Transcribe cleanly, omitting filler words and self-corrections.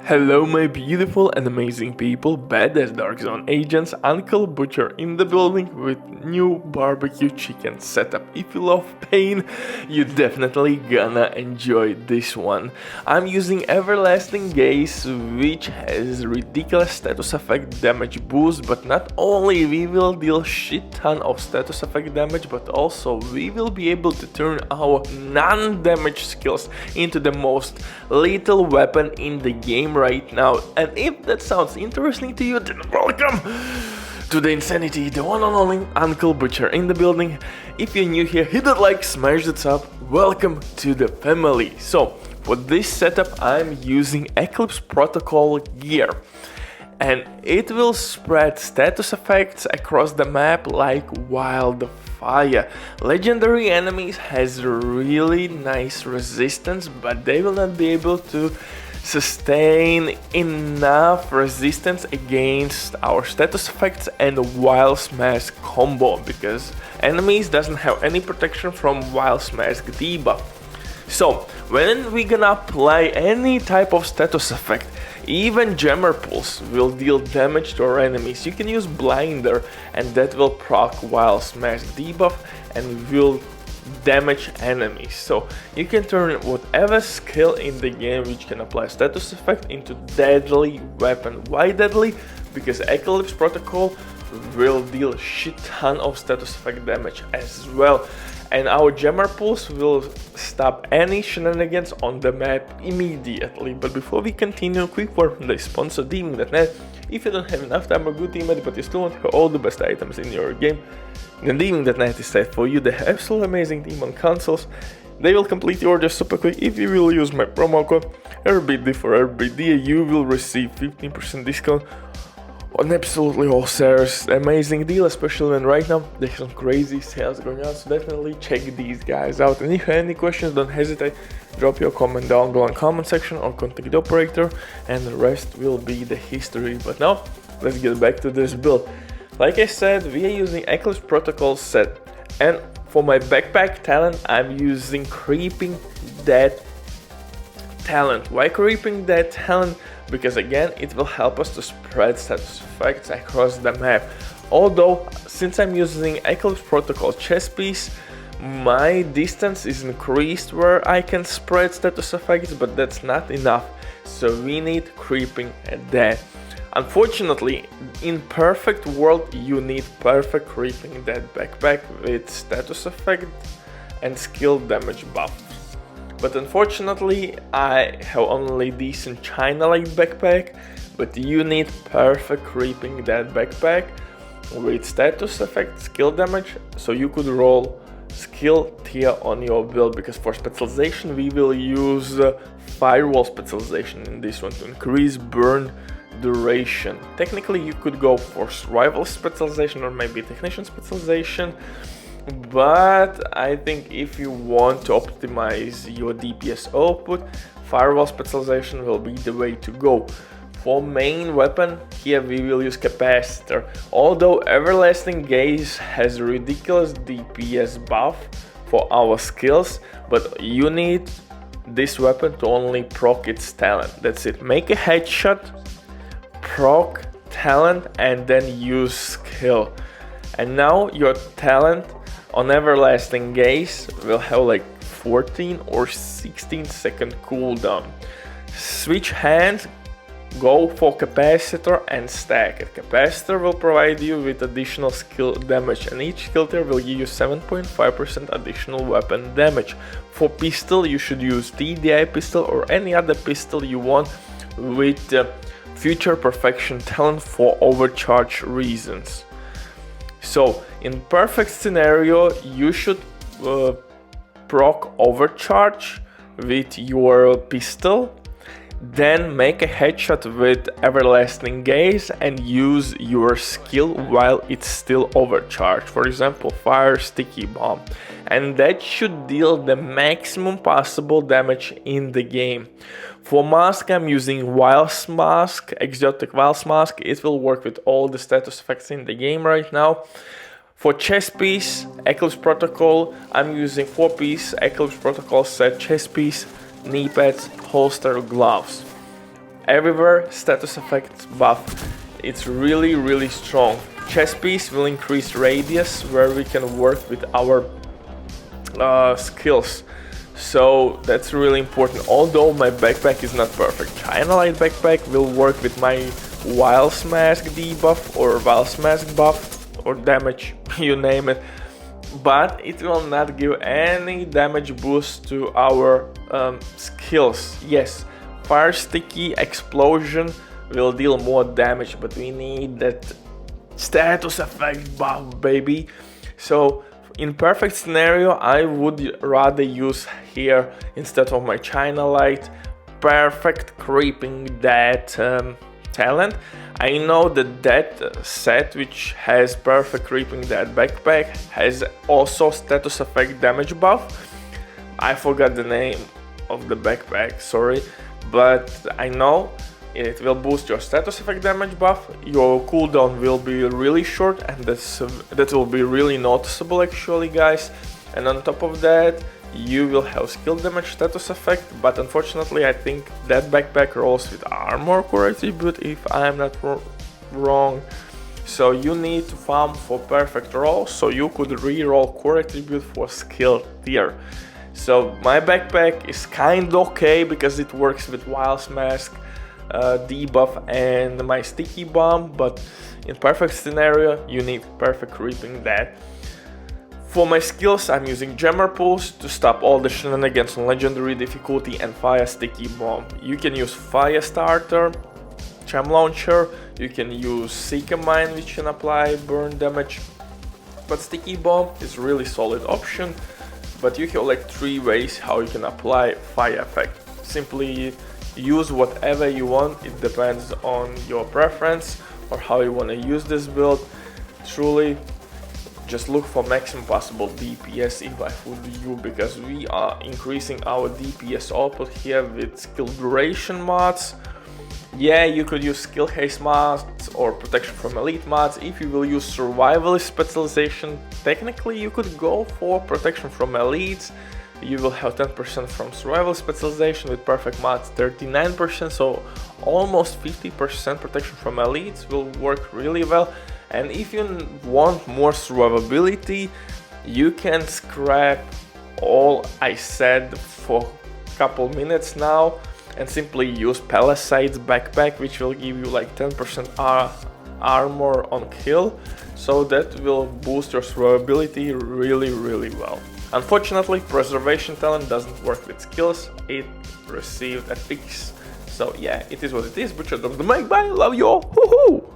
Hello my beautiful and amazing people, badass Dark Zone agents, Uncle Butcher in the building with new barbecue chicken setup. If you love pain, you definitely gonna enjoy this one. I'm using Everlasting Gaze, which has ridiculous status effect damage boost, but not only we will deal shit ton of status effect damage, but also we will be able to turn our non-damage skills into the most lethal weapon in the game right now. And if that sounds interesting to you, then welcome to the insanity, the one and only Uncle Butcher in the building. If you're new here, hit that like, smash that sub, welcome to the family. So for this setup I'm using Eclipse protocol gear, and it will spread status effects across the map like wildfire. Legendary enemies has really nice resistance, but they will not be able to sustain enough resistance against our status effects and wild smash combo, because enemies doesn't have any protection from wild smash debuff. So when we gonna apply any type of status effect, even jammer pulse will deal damage to our enemies. You can use blinder and that will proc wild smash debuff and will damage enemies. So you can turn whatever skill in the game which can apply status effect into deadly weapon. Why deadly? Because Eclipse protocol will deal shit ton of status effect damage as well, and our jammer pulse will stop any shenanigans on the map immediately. But before we continue, quick word from the sponsor Demon.net. If you don't have enough time or good teammate but you still want all the best items in your game, then Demon.net is set for you. They have absolutely amazing demon consoles. They will complete your order super quick. If you will use my promo code RBD for RBD, you will receive 15% discount on absolutely all series. Amazing deal, especially when right now there's some crazy sales going on, so definitely check these guys out. And if you have any questions, don't hesitate, drop your comment down below in the comment section or contact the operator, and the rest will be the history. But now let's get back to this build. Like I said, we are using Eclipse protocol set, and for my backpack talent I'm using Creeping Dead talent. Why Creeping Dead talent? Because again, it will help us to spread status effects across the map. Although since I'm using Eclipse protocol chest piece, my distance is increased where I can spread status effects, but that's not enough, so we need Creeping Dead. Unfortunately, in perfect world you need perfect Creeping Dead backpack with status effect and skill damage buff. But unfortunately I have only decent China light backpack, but you need perfect Creeping Dead backpack with status effect, skill damage, so you could roll skill tier on your build. Because for specialization we will use firewall specialization in this one to increase burn duration. Technically you could go for survival specialization or maybe technician specialization, but I think if you want to optimize your DPS output, firewall specialization will be the way to go. For main weapon, here we will use capacitor. Although Everlasting Gaze has ridiculous DPS buff for our skills, but you need this weapon to only proc its talent. That's it. Make a headshot, proc talent, and then use skill. And now your talent on Everlasting Gaze will have like 14 or 16 second cooldown. Switch hands, go for capacitor and stack it. Capacitor will provide you with additional skill damage, and each skill tier will give you 7.5% additional weapon damage. For pistol you should use TDI pistol or any other pistol you want with future perfection talent for overcharge reasons. So in perfect scenario you should proc overcharge with your pistol, then make a headshot with Everlasting Gaze and use your skill while it's still overcharged. For example, fire sticky bomb, and that should deal the maximum possible damage in the game. For mask I'm using Wild Mask, Exotic Wild Mask. It will work with all the status effects in the game right now. For chest piece, Eclipse protocol, I'm using 4-piece Eclipse protocol set chest piece, knee pads, holster, gloves. everywhere status effect buff. It's really strong. Chest piece will increase radius where we can work with our skills. So that's really important. Although my backpack is not perfect. ANNIHILATE backpack will work with my Wiles Mask debuff or Wiles Mask buff or damage, you name it. But it will not give any damage boost to our skills. Yes, fire sticky explosion will deal more damage, but we need that status effect buff, baby. So in perfect scenario, I would rather use here instead of my ANNIHILATE perfect creeping that talent. I know that set which has perfect creeping that backpack has also status effect damage buff. I forgot the name of the backpack, sorry, but I know it will boost your status effect damage buff. Your cooldown will be really short, and that will be really noticeable actually, guys. And on top of that, you will have skill damage status effect, but unfortunately I think that backpack rolls with armor core attribute if I am not wrong. So you need to farm for perfect roll, so you could re-roll core attribute for skill tier. So my backpack is kinda okay because it works with Wiles Mask debuff and my sticky bomb, but in perfect scenario you need perfect creeping that. For my skills, I'm using Jammer Pulse to stop all the shenanigans on legendary difficulty and fire sticky bomb. You can use fire starter, Cham launcher, you can use Seeker Mine which can apply burn damage, but sticky bomb is really solid option. But you have like 3 ways how you can apply fire effect. Simply use whatever you want, it depends on your preference or how you want to use this build. Truly, just look for maximum possible DPS if I would you, because we are increasing our DPS output here with skill duration mods. Yeah, you could use skill haste mods or protection from elite mods. If you will use survivalist specialization, technically you could go for protection from elites. You will have 10% from survival specialization with perfect mods 39%, so almost 50% protection from elites will work really well. And if you want more survivability, you can scrap all I said for a couple minutes now and simply use Palisades backpack, which will give you like 10% armor on kill, so that will boost your survivability really well. Unfortunately, preservation talent doesn't work with skills, it received a fix. So yeah, it is what it is. Butcher the make, bye, love you all, hoo hoo!